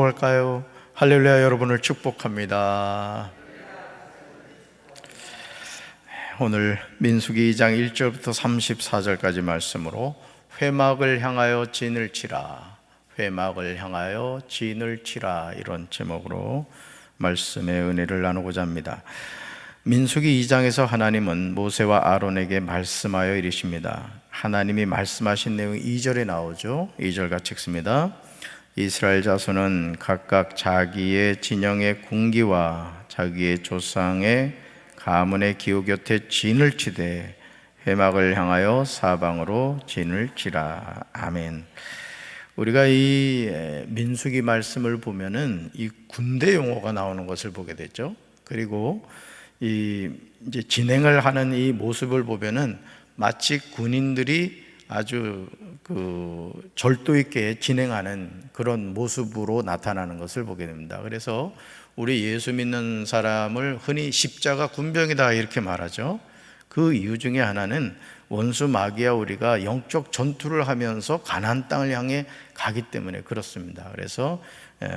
할까요? 할렐루야. 여러분을 축복합니다. 오늘 민수기 2장 1절부터 34절까지 말씀으로 회막을 향하여 진을 치라, 회막을 향하여 진을 치라, 이런 제목으로 말씀의 은혜를 나누고자 합니다. 민수기 2장에서 하나님은 모세와 아론에게 말씀하여 이르십니다. 하나님이 말씀하신 내용이 2절에 나오죠. 2절 같이 읽습니다. 이스라엘 자손은 각각 자기의 진영의 궁기와 자기의 조상의 가문의 기호 곁에 진을 치되 회막을 향하여 사방으로 진을 치라. 아멘. 우리가 이 민수기 말씀을 보면은 이 군대 용어가 나오는 것을 보게 되죠. 그리고 이제 진행을 하는 이 모습을 보면은 마치 군인들이 아주 절도 있게 진행하는 그런 모습으로 나타나는 것을 보게 됩니다. 그래서 우리 예수 믿는 사람을 흔히 십자가 군병이다 이렇게 말하죠. 그 이유 중에 하나는 원수 마귀와 우리가 영적 전투를 하면서 가나안 땅을 향해 가기 때문에 그렇습니다. 그래서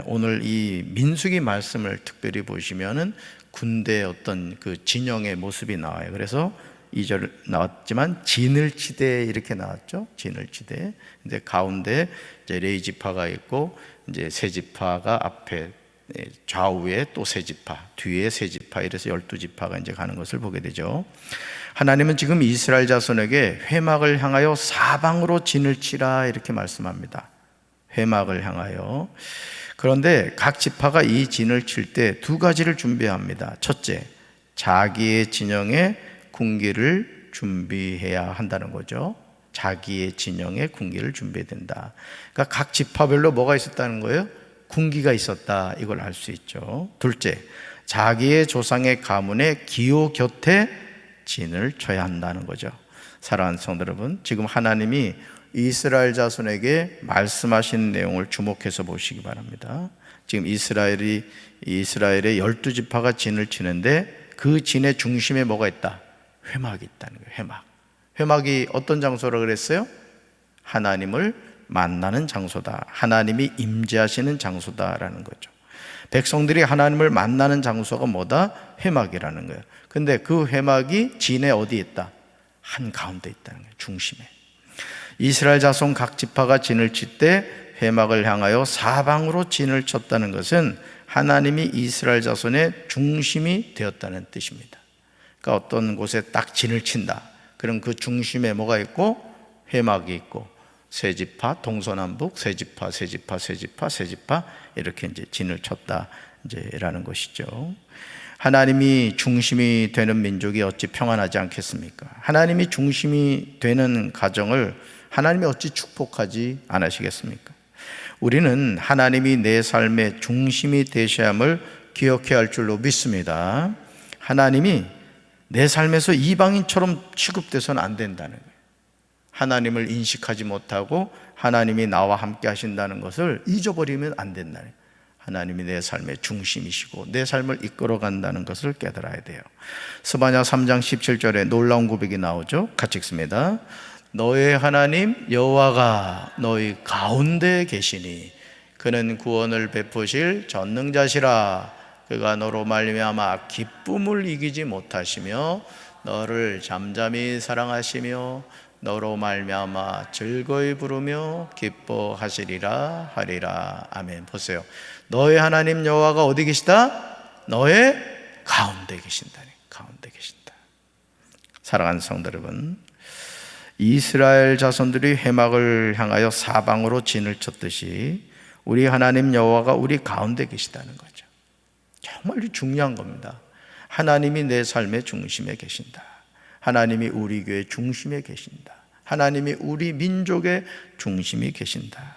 오늘 이 민수기 말씀을 특별히 보시면은 군대의 어떤 그 진영의 모습이 나와요. 그래서 2절 나왔지만 진을 치되 이렇게 나왔죠. 진을 치되. 이제 가운데 이제 레위 지파가 있고 이제 세 지파가 앞에, 좌우에 또 세 지파, 뒤에 세 지파, 이래서 12지파가 이제 가는 것을 보게 되죠. 하나님은 지금 이스라엘 자손에게 회막을 향하여 사방으로 진을 치라 이렇게 말씀합니다. 회막을 향하여. 그런데 각 지파가 이 진을 칠 때 두 가지를 준비합니다. 첫째, 자기의 진영에 궁기를 준비해야 한다는 거죠. 자기의 진영에 궁기를 준비해야 된다. 그러니까 각 지파별로 뭐가 있었다는 거예요? 궁기가 있었다, 이걸 알 수 있죠. 둘째, 자기의 조상의 가문의 기호 곁에 진을 쳐야 한다는 거죠. 사랑하는 성도 여러분, 지금 하나님이 이스라엘 자손에게 말씀하신 내용을 주목해서 보시기 바랍니다. 지금 이스라엘의 12지파가 진을 치는데 그 진의 중심에 뭐가 있다? 회막이 있다는 거예요. 회막. 회막이 어떤 장소라 그랬어요? 하나님을 만나는 장소다, 하나님이 임재하시는 장소다라는 거죠. 백성들이 하나님을 만나는 장소가 뭐다? 회막이라는 거예요. 근데 그 회막이 진의 어디에 있다? 한가운데 있다는 거예요. 중심에. 이스라엘 자손 각 지파가 진을 칠 때 회막을 향하여 사방으로 진을 쳤다는 것은 하나님이 이스라엘 자손의 중심이 되었다는 뜻입니다. 그러니까 어떤 곳에 딱 진을 친다, 그럼 그 중심에 뭐가 있고? 회막이 있고, 세 지파, 동서남북 세 지파, 세 지파, 세 지파, 세 지파, 이렇게 이제 진을 쳤다 이제라는 것이죠. 하나님이 중심이 되는 민족이 어찌 평안하지 않겠습니까? 하나님이 중심이 되는 가정을 하나님이 어찌 축복하지 않으시겠습니까? 우리는 하나님이 내 삶의 중심이 되셔야 함을 기억해야 할 줄로 믿습니다. 하나님이 내 삶에서 이방인처럼 취급돼서는 안 된다는 거예요. 하나님을 인식하지 못하고 하나님이 나와 함께 하신다는 것을 잊어버리면 안 된다는 거예요. 하나님이 내 삶의 중심이시고 내 삶을 이끌어 간다는 것을 깨달아야 돼요. 스바냐 3장 17절에 놀라운 고백이 나오죠. 같이 읽습니다. 너의 하나님 여호와가 너희 가운데 계시니 그는 구원을 베푸실 전능자시라. 그가 너로 말미암아 기쁨을 이기지 못하시며 너를 잠잠히 사랑하시며 너로 말미암아 즐거이 부르며 기뻐하시리라 하리라. 아멘. 보세요. 너의 하나님 여호와가 어디 계시다? 너의 가운데 계신다. 가운데 계신다. 사랑하는 성도 여러분, 이스라엘 자손들이 회막을 향하여 사방으로 진을 쳤듯이 우리 하나님 여호와가 우리 가운데 계시다는 거죠. 정말 중요한 겁니다. 하나님이 내 삶의 중심에 계신다. 하나님이 우리 교회 중심에 계신다. 하나님이 우리 민족의 중심이 계신다.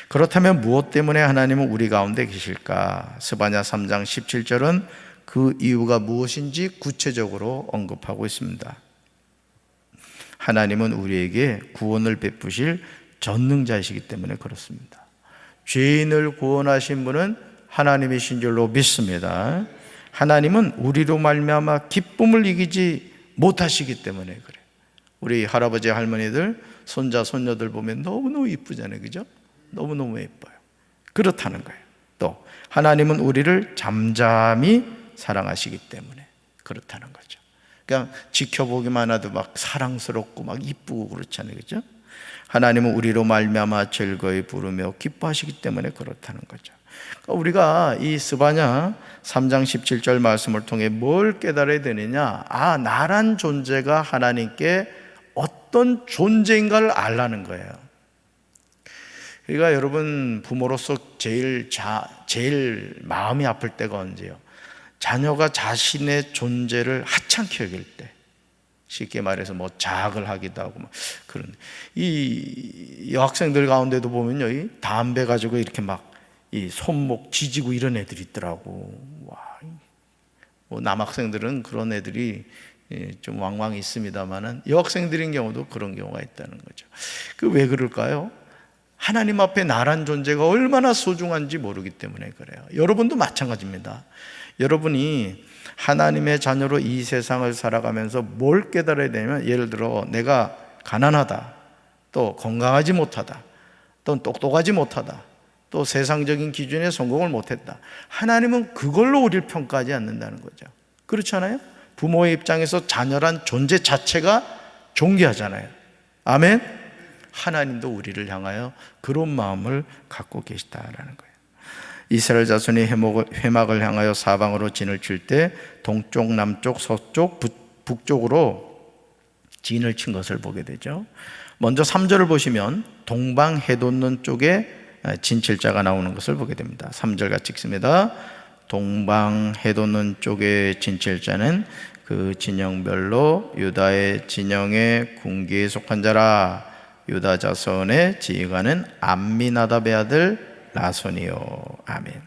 그렇다면 무엇 때문에 하나님은 우리 가운데 계실까? 스바냐 3장 17절은 그 이유가 무엇인지 구체적으로 언급하고 있습니다. 하나님은 우리에게 구원을 베푸실 전능자이시기 때문에 그렇습니다. 죄인을 구원하신 분은 하나님이신 줄로 믿습니다. 하나님은 우리로 말미암아 기쁨을 이기지 못하시기 때문에 그래요. 우리 할아버지 할머니들 손자 손녀들 보면 너무너무 이쁘잖아요. 그죠? 너무너무 예뻐요. 그렇다는 거예요. 또 하나님은 우리를 잠잠히 사랑하시기 때문에 그렇다는 거죠. 그냥 지켜보기만 해도 막 사랑스럽고 막 이쁘고 그렇잖아요, 그렇죠? 하나님은 우리로 말미암아 즐거이 부르며 기뻐하시기 때문에 그렇다는 거죠. 우리가 이 스바냐 3장 17절 말씀을 통해 뭘 깨달아야 되느냐? 나란 존재가 하나님께 어떤 존재인가를 알라는 거예요. 그러니까 여러분, 부모로서 제일 마음이 아플 때가 언제요? 자녀가 자신의 존재를 하찮게 여길 때, 쉽게 말해서 뭐 자학을 하기도 하고 그런. 이 여학생들 가운데도 보면요, 이 담배 가지고 이렇게 막 이 손목 지지고 이런 애들이 있더라고. 와, 뭐 남학생들은 그런 애들이 좀 왕왕 있습니다만은 여학생들인 경우도 그런 경우가 있다는 거죠. 그 왜 그럴까요? 하나님 앞에 나란 존재가 얼마나 소중한지 모르기 때문에 그래요. 여러분도 마찬가지입니다. 여러분이 하나님의 자녀로 이 세상을 살아가면서 뭘 깨달아야 되냐면, 예를 들어 내가 가난하다, 또 건강하지 못하다, 또 똑똑하지 못하다, 또 세상적인 기준에 성공을 못했다. 하나님은 그걸로 우리를 평가하지 않는다는 거죠. 그렇잖아요? 부모의 입장에서 자녀란 존재 자체가 존귀하잖아요. 아멘? 하나님도 우리를 향하여 그런 마음을 갖고 계시다라는 거예요. 이스라엘 자손이 회막을 향하여 사방으로 진을 칠 때 동쪽, 남쪽, 서쪽, 북쪽으로 진을 친 것을 보게 되죠. 먼저 3절을 보시면 동방 해돋는 쪽에 진칠자가 나오는 것을 보게 됩니다. 3절 같이 읽습니다. 동방 해돋는 쪽의 진칠자는 그 진영별로 유다의 진영의 군기에 속한 자라. 유다 자손의 지휘관은 암미나답의 아들 나손이요. 아멘.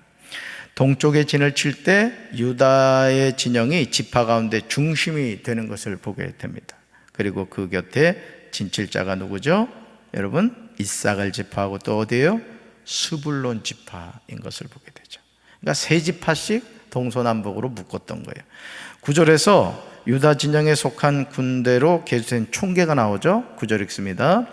동쪽의 진을 칠 때 유다의 진영이 지파 가운데 중심이 되는 것을 보게 됩니다. 그리고 그 곁에 진칠자가 누구죠? 여러분, 이삭을 지파하고 또 어디예요? 스불론 지파인 것을 보게 되죠. 그러니까 세 지파씩 동서남북으로 묶었던 거예요. 9절에서 유다 진영에 속한 군대로 계수된 총계가 나오죠. 9절 읽습니다.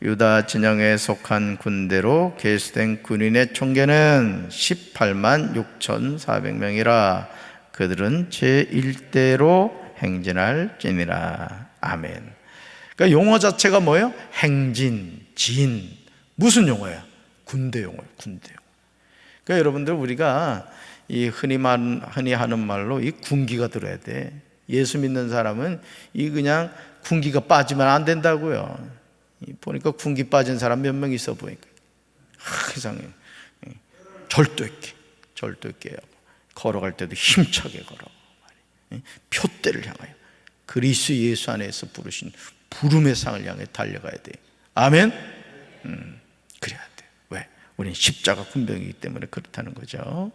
유다 진영에 속한 군대로 계수된 군인의 총계는 18만 6,400명이라. 그들은 제1대로 행진할지니라. 아멘. 그러니까 용어 자체가 뭐예요? 행진, 진. 무슨 용어예요? 군대 용어예요. 군대 용어. 그러니까 여러분들, 우리가 이 흔히 하는 말로 이 군기가 들어야 돼. 예수 믿는 사람은 이 그냥 군기가 빠지면 안 된다고요. 보니까 군기 빠진 사람 몇 명 있어 보니까 세상에 절도 있게 걸어갈 때도 힘차게 걸어. 표대를 향하여 그리스도 예수 안에서 부르신 부름의 상을 향해 달려가야 돼. 아멘. 그래야 돼. 왜? 우리는 십자가 군병이기 때문에 그렇다는 거죠.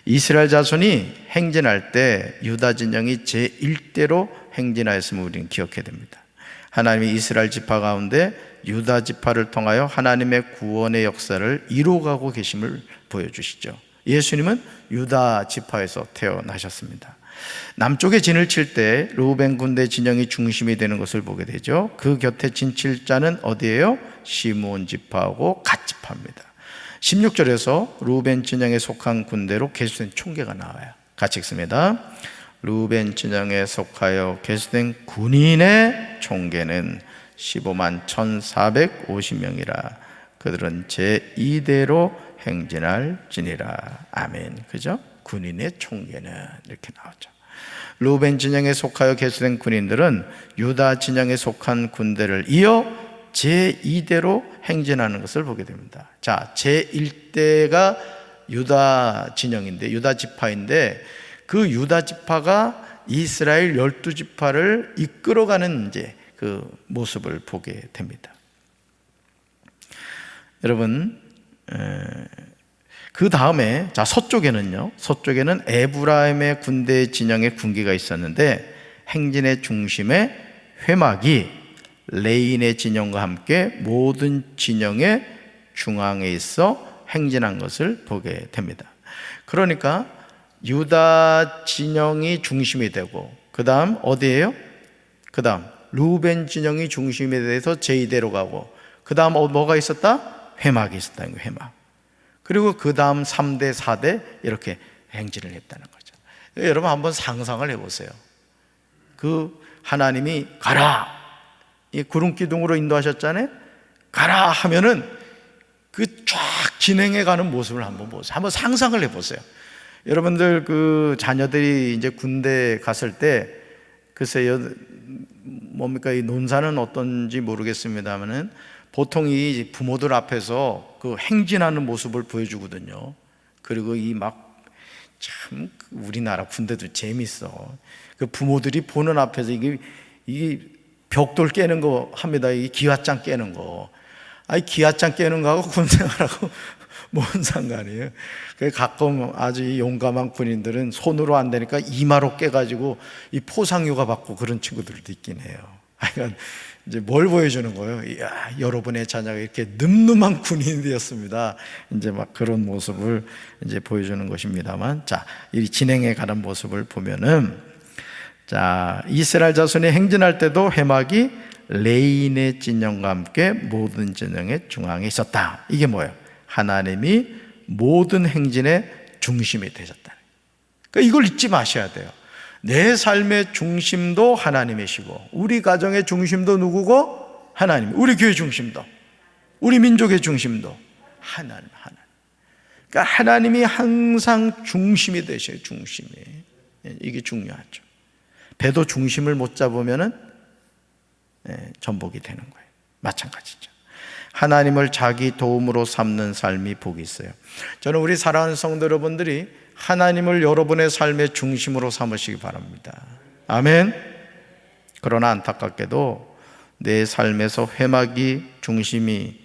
이스라엘 자손이 행진할 때 유다 진영이 제1대로 행진하였음을 우리는 기억해야 됩니다. 하나님이 이스라엘 지파 가운데 유다 지파를 통하여 하나님의 구원의 역사를 이루어가고 계심을 보여주시죠. 예수님은 유다 지파에서 태어나셨습니다. 남쪽에 진을 칠 때 르우벤 군대 진영이 중심이 되는 것을 보게 되죠. 그 곁에 진칠 자는 어디예요? 시므온 지파하고 갓 지파입니다. 16절에서 르우벤 진영에 속한 군대로 계수된 총계가 나와요. 같이 읽습니다. 르우벤 진영에 속하여 계수된 군인의 총계는 15만 1,450명이라. 그들은 제2대로 행진할지니라. 아멘. 그죠? 군인의 총계는 이렇게 나오죠. 르우벤 진영에 속하여 계수된 군인들은 유다 진영에 속한 군대를 이어 제2대로 행진하는 것을 보게 됩니다. 자, 제1대가 유다 진영인데, 유다 지파인데, 그 유다 지파가 이스라엘 12지파를 이끌어가는 이제 그 모습을 보게 됩니다. 여러분, 그 다음에 자, 서쪽에는 에브라임의 군대 진영의 군기가 있었는데, 행진의 중심에 회막이 레인의 진영과 함께 모든 진영의 중앙에 있어 행진한 것을 보게 됩니다. 그러니까 유다 진영이 중심이 되고, 그 다음 어디예요? 그 다음 르우벤 진영이 중심이 돼서 제2대로 가고, 그 다음 뭐가 있었다? 회막이 있었다. 회막. 그리고 그 다음 3대, 4대 이렇게 행진을 했다는 거죠. 여러분 한번 상상을 해보세요. 그 하나님이 가라, 이 구름 기둥으로 인도하셨잖아요. 가라 하면은 그 쫙 진행해 가는 모습을 한번 보세요. 한번 상상을 해보세요. 여러분들 그 자녀들이 이제 군대 갔을 때 글쎄요, 뭡니까, 이 논사는 어떤지 모르겠습니다만은 보통 이 부모들 앞에서 그 행진하는 모습을 보여주거든요. 그리고 이 막 참 우리나라 군대도 재밌어. 그 부모들이 보는 앞에서 이게 벽돌 깨는 거 합니다. 이 기와장 깨는 거. 아니 기와장 깨는 거하고 군생활하고 뭔 상관이에요? 가끔 아주 용감한 군인들은 손으로 안 되니까 이마로 깨가지고 이 포상휴가 받고 그런 친구들도 있긴 해요. 그러니까 이제 뭘 보여주는 거예요? 이야, 여러분의 자녀가 이렇게 늠름한 군인이 되었습니다. 이제 막 그런 모습을 이제 보여주는 것입니다만, 자, 이 진행해 가는 모습을 보면은, 자, 이스라엘 자손이 행진할 때도 회막이 레인의 진영과 함께 모든 진영의 중앙에 있었다. 이게 뭐예요? 하나님이 모든 행진의 중심이 되셨다. 그러니까 이걸 잊지 마셔야 돼요. 내 삶의 중심도 하나님이시고, 우리 가정의 중심도 누구고? 하나님. 우리 교회 중심도, 우리 민족의 중심도 하나님. 그러니까 하나님이 항상 중심이 되셔요. 중심이. 이게 중요하죠. 배도 중심을 못 잡으면은 전복이 되는 거예요. 마찬가지죠. 하나님을 자기 도움으로 삼는 삶이 복이 있어요. 저는 우리 사랑하는 성도 여러분들이 하나님을 여러분의 삶의 중심으로 삼으시기 바랍니다. 아멘. 그러나 안타깝게도 내 삶에서 회막이 중심이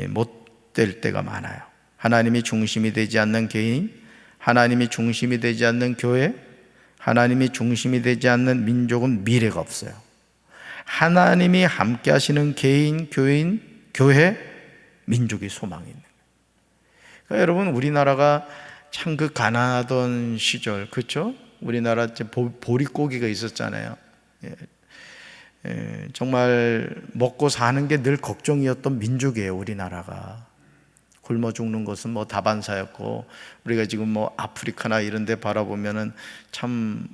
못 될 때가 많아요. 하나님이 중심이 되지 않는 개인, 하나님이 중심이 되지 않는 교회, 하나님이 중심이 되지 않는 민족은 미래가 없어요. 하나님이 함께 하시는 개인, 교인, 교회, 민족이 소망이 있는 거예요. 그러니까 여러분, 우리나라가 참 그 가난하던 시절, 그렇죠? 우리나라 보릿고기가 있었잖아요. 정말 먹고 사는 게 늘 걱정이었던 민족이에요. 우리나라가 굶어 죽는 것은 뭐 다반사였고, 우리가 지금 뭐 아프리카나 이런 데 바라보면은 참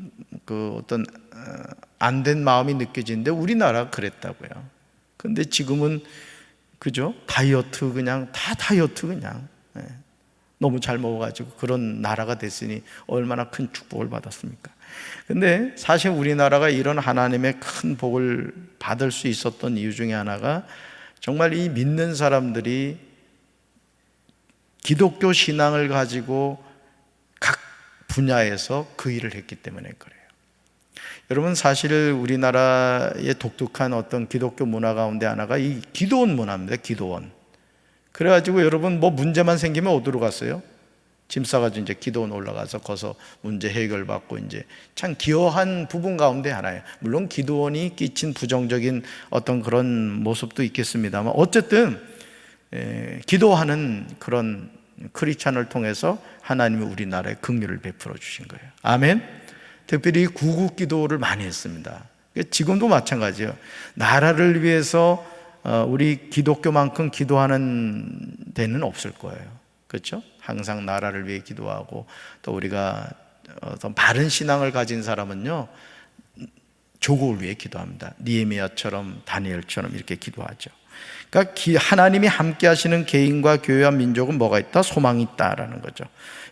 그 어떤 안 된 마음이 느껴지는데 우리나라가 그랬다고요. 근데 지금은 그죠? 다이어트, 그냥 다 다이어트, 그냥 너무 잘 먹어가지고 그런 나라가 됐으니 얼마나 큰 축복을 받았습니까? 근데 사실 우리나라가 이런 하나님의 큰 복을 받을 수 있었던 이유 중에 하나가 정말 이 믿는 사람들이 기독교 신앙을 가지고 각 분야에서 그 일을 했기 때문에 그래요. 여러분, 사실 우리나라의 독특한 어떤 기독교 문화 가운데 하나가 이 기도원 문화입니다. 기도원. 그래가지고 여러분, 뭐 문제만 생기면 어디로 갔어요? 짐 싸가지고 이제 기도원 올라가서 거기서 문제 해결받고, 이제 참 기여한 부분 가운데 하나예요. 물론 기도원이 끼친 부정적인 어떤 그런 모습도 있겠습니다만, 어쨌든 기도하는 그런 크리스찬을 통해서 하나님이 우리나라에 긍휼을 베풀어 주신 거예요. 아멘. 특별히 구국 기도를 많이 했습니다. 지금도 마찬가지예요. 나라를 위해서 우리 기독교만큼 기도하는 데는 없을 거예요. 그렇죠? 항상 나라를 위해 기도하고, 또 우리가 어떤 바른 신앙을 가진 사람은요, 조국을 위해 기도합니다. 니에미야처럼, 다니엘처럼 이렇게 기도하죠. 그러니까 하나님이 함께 하시는 개인과 교회와 민족은 뭐가 있다? 소망이 있다라는 거죠.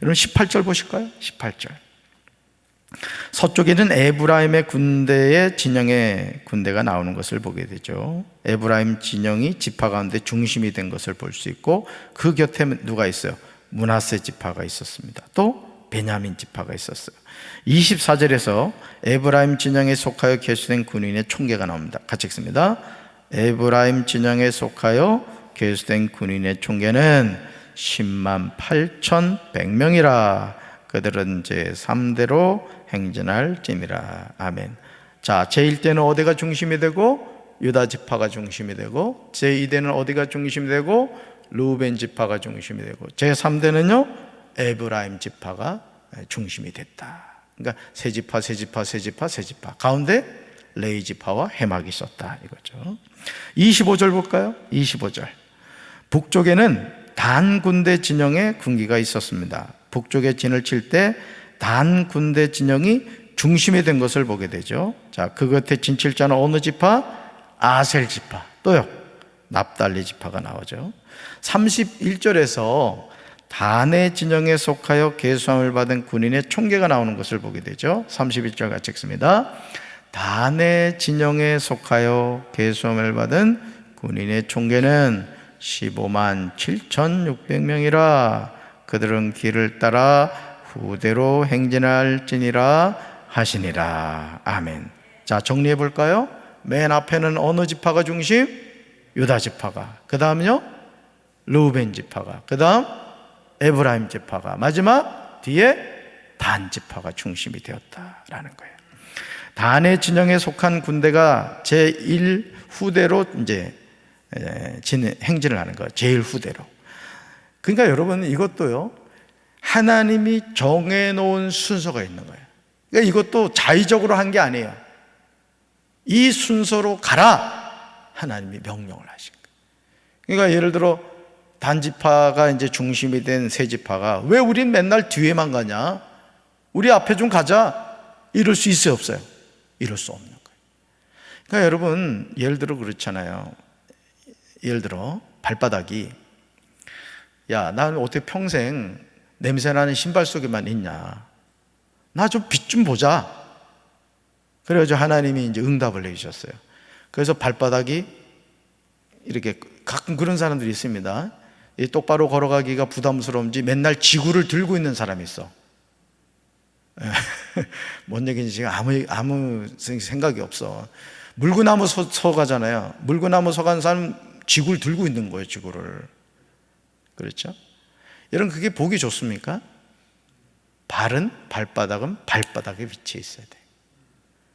여러분 18절 보실까요? 18절. 서쪽에는 에브라임의 군대의 진영의 군대가 나오는 것을 보게 되죠. 에브라임 진영이 지파 가운데 중심이 된 것을 볼 수 있고, 그 곁에 누가 있어요? 므낫세 지파가 있었습니다. 또 베냐민 지파가 있었어요. 24절에서 에브라임 진영에 속하여 계수된 군인의 총계가 나옵니다. 같이 읽습니다. 에브라임 진영에 속하여 계수된 군인의 총계는 10만 8,100명이라. 그들은 제3대로 행진할 찜이라. 아멘. 자, 제1대는 어디가 중심이 되고? 유다 지파가 중심이 되고, 제2대는 어디가 중심이 되고? 루벤 지파가 중심이 되고, 제3대는요 에브라임 지파가 중심이 됐다. 그러니까 세 지파, 세 지파, 세 지파, 세 지파 가운데 레위 지파와 회막이 있었다 이거죠. 25절 볼까요? 25절. 북쪽에는 단 군대 진영에 군기가 있었습니다. 북쪽에 진을 칠 때 단 군대 진영이 중심이 된 것을 보게 되죠. 자, 그 곁에 진칠 자는 어느 지파? 아셀 지파. 또요, 납달리 지파가 나오죠. 31절에서 단의 진영에 속하여 계수함을 받은 군인의 총계가 나오는 것을 보게 되죠. 31절 같이 읽습니다. 단의 진영에 속하여 계수함을 받은 군인의 총계는 15만 7,600명이라. 그들은 길을 따라 후대로 행진할지니라 하시니라. 아멘. 자, 정리해 볼까요? 맨 앞에는 어느 지파가 중심? 유다 지파가. 그 다음요, 르우벤 지파가. 그 다음 에브라임 지파가. 마지막 뒤에 단 지파가 중심이 되었다라는 거예요. 단의 진영에 속한 군대가 제1 후대로 이제 행진을 하는 거예요. 제일 후대로. 그러니까 여러분, 이것도요, 하나님이 정해놓은 순서가 있는 거예요. 그러니까 이것도 자의적으로 한 게 아니에요. 이 순서로 가라, 하나님이 명령을 하신 거예요. 그러니까 예를 들어 단지파가 이제 중심이 된 세 지파가 왜 우린 맨날 뒤에만 가냐, 우리 앞에 좀 가자, 이럴 수 있어요, 없어요? 이럴 수 없는 거예요. 그러니까 여러분, 예를 들어 그렇잖아요. 예를 들어 발바닥이, 야, 난 어떻게 평생 냄새나는 신발 속에만 있냐, 나 좀 빛 좀 보자. 그래가지고 하나님이 이제 응답을 해주셨어요. 그래서 발바닥이 이렇게, 가끔 그런 사람들이 있습니다. 똑바로 걸어가기가 부담스러운지 맨날 지구를 들고 있는 사람이 있어. 뭔 얘기인지 지금 아무 생각이 없어. 물구나무 서 가잖아요. 물구나무 서 가는 사람 지구를 들고 있는 거예요, 지구를. 그렇죠? 여러분, 그게 보기 좋습니까? 발바닥은 발바닥에 위치해 있어야 돼요.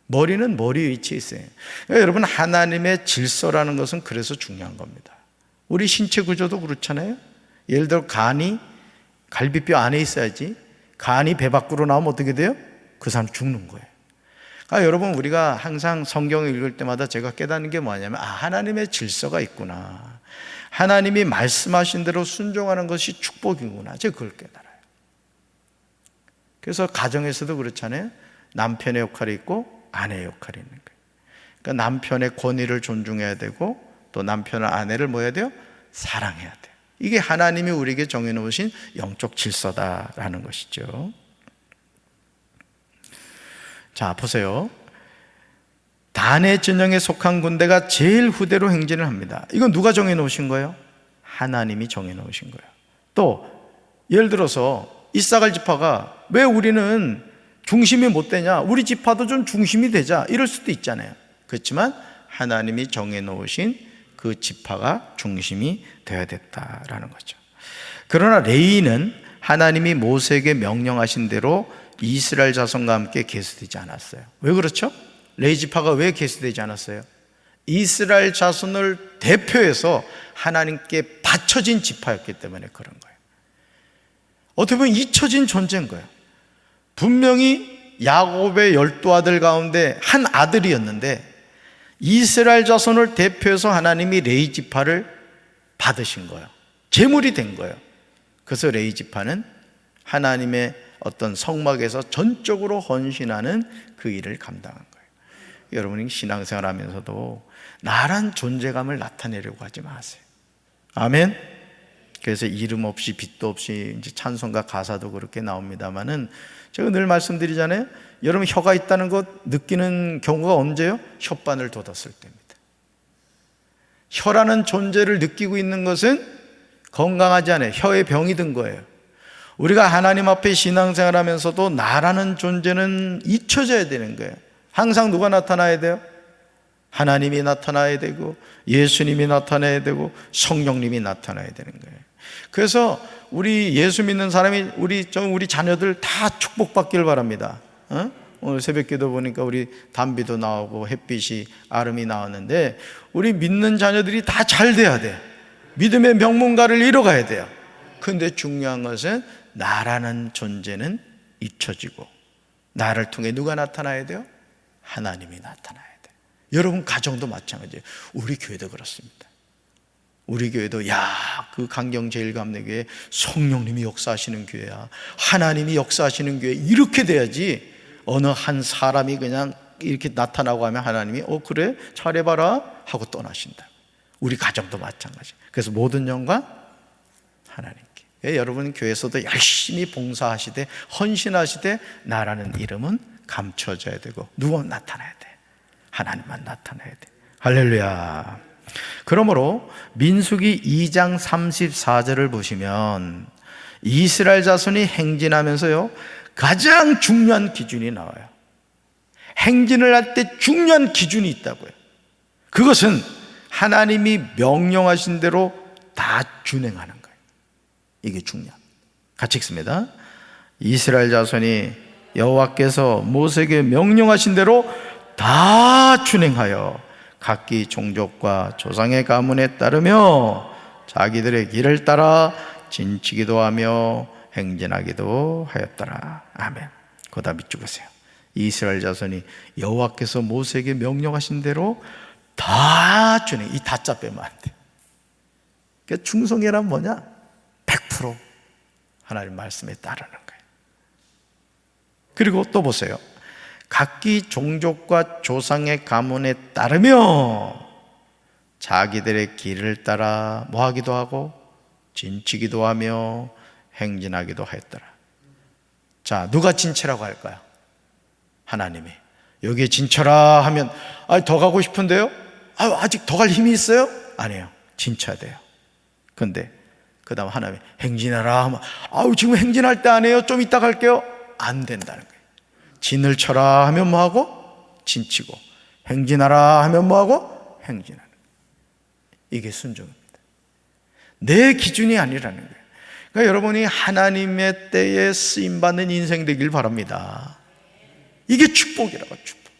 머리는 머리에 위치해 있어요. 그러니까 여러분, 하나님의 질서라는 것은 그래서 중요한 겁니다. 우리 신체 구조도 그렇잖아요. 예를 들어 간이 갈비뼈 안에 있어야지, 간이 배 밖으로 나오면 어떻게 돼요? 그 사람 죽는 거예요. 그러니까 여러분, 우리가 항상 성경을 읽을 때마다 제가 깨닫는 게 뭐냐면, 하나님의 질서가 있구나, 하나님이 말씀하신 대로 순종하는 것이 축복이구나, 제가 그걸 깨달아요. 그래서 가정에서도 그렇잖아요. 남편의 역할이 있고 아내의 역할이 있는 거예요. 그러니까 남편의 권위를 존중해야 되고, 또 남편은 아내를 뭐 해야 돼요? 사랑해야 돼요. 이게 하나님이 우리에게 정해놓으신 영적 질서다라는 것이죠. 자, 보세요. 단의 진영에 속한 군대가 제일 후대로 행진을 합니다. 이건 누가 정해놓으신 거예요? 하나님이 정해놓으신 거예요. 또 예를 들어서 이사갈 지파가 왜 우리는 중심이 못 되냐, 우리 지파도 좀 중심이 되자, 이럴 수도 있잖아요. 그렇지만 하나님이 정해놓으신 그 지파가 중심이 되어야 됐다라는 거죠. 그러나 레위는 하나님이 모세에게 명령하신 대로 이스라엘 자손과 함께 계수되지 않았어요. 왜 그렇죠? 레위 지파가 왜 계수되지 않았어요? 이스라엘 자손을 대표해서 하나님께 바쳐진 지파였기 때문에 그런 거예요. 어떻게 보면 잊혀진 존재인 거예요. 분명히 야곱의 12아들 가운데 한 아들이었는데 이스라엘 자손을 대표해서 하나님이 레위 지파를 받으신 거예요. 제물이 된 거예요. 그래서 레위 지파는 하나님의 어떤 성막에서 전적으로 헌신하는 그 일을 감당한 거예요. 여러분이 신앙생활 하면서도 나란 존재감을 나타내려고 하지 마세요. 아멘. 그래서 이름 없이 빛도 없이 이제 찬송가 가사도 그렇게 나옵니다만은, 제가 늘 말씀드리잖아요. 여러분, 혀가 있다는 것 느끼는 경우가 언제요? 혓바늘 돋았을 때입니다. 혀라는 존재를 느끼고 있는 것은 건강하지 않아요. 혀에 병이 든 거예요. 우리가 하나님 앞에 신앙생활 하면서도 나라는 존재는 잊혀져야 되는 거예요. 항상 누가 나타나야 돼요? 하나님이 나타나야 되고, 예수님이 나타나야 되고, 성령님이 나타나야 되는 거예요. 그래서 우리 예수 믿는 사람이 우리 자녀들 다 축복받길 바랍니다. 오늘 새벽기도 보니까 우리 담비도 나오고 햇빛이 아름이 나왔는데, 우리 믿는 자녀들이 다 잘 돼야 돼. 믿음의 명문가를 이뤄가야 돼요. 그런데 중요한 것은 나라는 존재는 잊혀지고, 나를 통해 누가 나타나야 돼요? 하나님이 나타나야 돼요. 여러분 가정도 마찬가지예요. 우리 교회도 그렇습니다. 우리 교회도 그 강경제일감리교회 성령님이 역사하시는 교회야, 하나님이 역사하시는 교회, 이렇게 돼야지. 어느 한 사람이 그냥 이렇게 나타나고 하면 하나님이 그래 잘해봐라 하고 떠나신다. 우리 가정도 마찬가지. 그래서 모든 영광 하나님께. 여러분 교회에서도 열심히 봉사하시되 헌신하시되 나라는 이름은 감춰져야 되고, 누가 나타나야 돼? 하나님만 나타나야 돼. 할렐루야. 그러므로 민수기 2장 34절을 보시면 이스라엘 자손이 행진하면서요, 가장 중요한 기준이 나와요. 행진을 할 때 중요한 기준이 있다고요. 그것은 하나님이 명령하신 대로 다 준행하는 거예요. 이게 중요합니다. 같이 읽습니다. 이스라엘 자손이 여호와께서 모세에게 명령하신 대로 다 준행하여 각기 종족과 조상의 가문에 따르며 자기들의 길을 따라 진치기도 하며 행진하기도 하였더라. 아멘. 거기다 밑줄 보세요. 이스라엘 자손이 여호와께서 모세에게 명령하신 대로 다 준행. 이 다자 빼면 안 돼. 그러니까 충성이란 뭐냐? 100% 하나님 말씀에 따르는 거예요. 그리고 또 보세요. 각기 종족과 조상의 가문에 따르며 자기들의 길을 따라 뭐 하기도 하고 진치기도 하며 행진하기도 하였더라. 자, 누가 진치라고 할까요? 하나님이. 여기에 진쳐라 하면 더 가고 싶은데요? 아직 더 갈 힘이 있어요? 아니에요. 진쳐야 돼요. 그런데 그 다음 하나님이 행진하라 하면 지금 행진할 때 아니에요. 좀 이따 갈게요. 안 된다는 거예요. 진을 쳐라 하면 뭐하고? 진치고. 행진하라 하면 뭐하고? 행진하는 거예요. 이게 순종입니다. 내 기준이 아니라는 거예요. 그러니까 여러분이 하나님의 때에 쓰임받는 인생 되길 바랍니다. 이게 축복이라고. 축복.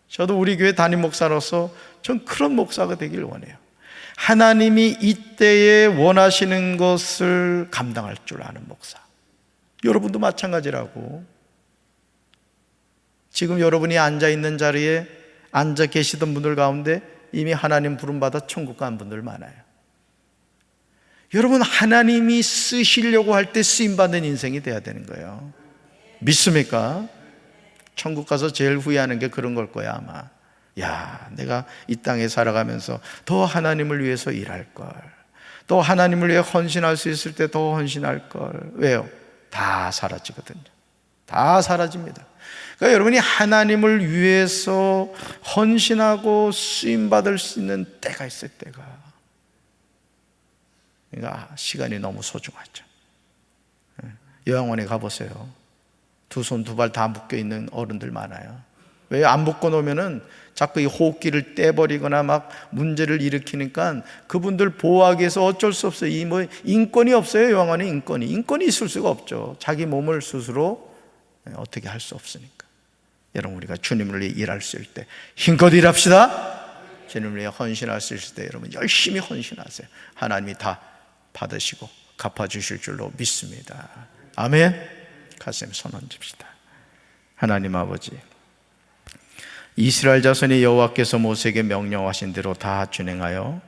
저도 우리 교회 담임 목사로서 전 그런 목사가 되길 원해요. 하나님이 이때에 원하시는 것을 감당할 줄 아는 목사. 여러분도 마찬가지라고. 지금 여러분이 앉아있는 자리에 앉아 계시던 분들 가운데 이미 하나님 부름받아 천국 간 분들 많아요. 여러분, 하나님이 쓰시려고 할 때 쓰임받는 인생이 돼야 되는 거예요. 믿습니까? 천국 가서 제일 후회하는 게 그런 걸 거야 아마. 내가 이 땅에 살아가면서 더 하나님을 위해서 일할 걸, 또 하나님을 위해 헌신할 수 있을 때 더 헌신할 걸. 왜요? 다 사라지거든요. 다 사라집니다. 그러니까 여러분이 하나님을 위해서 헌신하고 쓰임받을 수 있는 때가 있을 때가, 그러니까 시간이 너무 소중하죠. 요양원에 가보세요. 두 손 두 발 다 묶여있는 어른들 많아요. 왜? 안 묶어 놓으면은 자꾸 이 호흡기를 떼버리거나 막 문제를 일으키니까 그분들 보호하기 위해서 어쩔 수 없어요. 인권이 없어요. 요양원에 인권이 있을 수가 없죠. 자기 몸을 스스로 어떻게 할 수 없으니까. 여러분, 우리가 주님을 위해 일할 수 있을 때 힘껏 일합시다. 주님을 위해 헌신할 수 있을 때 여러분 열심히 헌신하세요. 하나님이 다 받으시고 갚아주실 줄로 믿습니다. 아멘. 가슴에 손 얹읍시다. 하나님 아버지, 이스라엘 자손이 여호와께서 모세에게 명령하신 대로 다 준행하여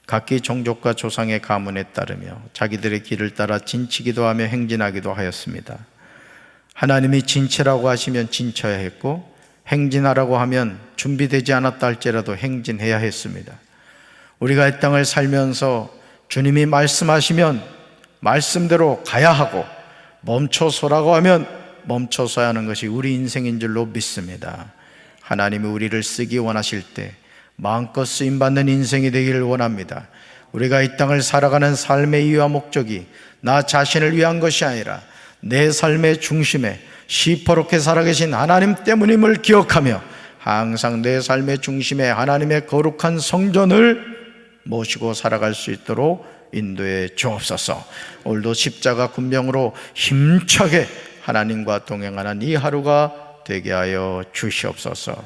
각기 종족과 조상의 가문에 따르며 자기들의 길을 따라 진치기도 하며 행진하기도 하였습니다. 하나님이 진치라고 하시면 진쳐야 했고, 행진하라고 하면 준비되지 않았다 할지라도 행진해야 했습니다. 우리가 이 땅을 살면서 주님이 말씀하시면 말씀대로 가야 하고, 멈춰서라고 하면 멈춰서야 하는 것이 우리 인생인 줄로 믿습니다. 하나님이 우리를 쓰기 원하실 때 마음껏 쓰임받는 인생이 되기를 원합니다. 우리가 이 땅을 살아가는 삶의 이유와 목적이 나 자신을 위한 것이 아니라 내 삶의 중심에 시퍼렇게 살아계신 하나님 때문임을 기억하며 항상 내 삶의 중심에 하나님의 거룩한 성전을 모시고 살아갈 수 있도록 인도해 주옵소서. 오늘도 십자가 군병으로 힘차게 하나님과 동행하는 이 하루가 되게 하여 주시옵소서.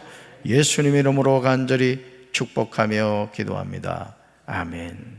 예수님 이름으로 간절히 축복하며 기도합니다. 아멘.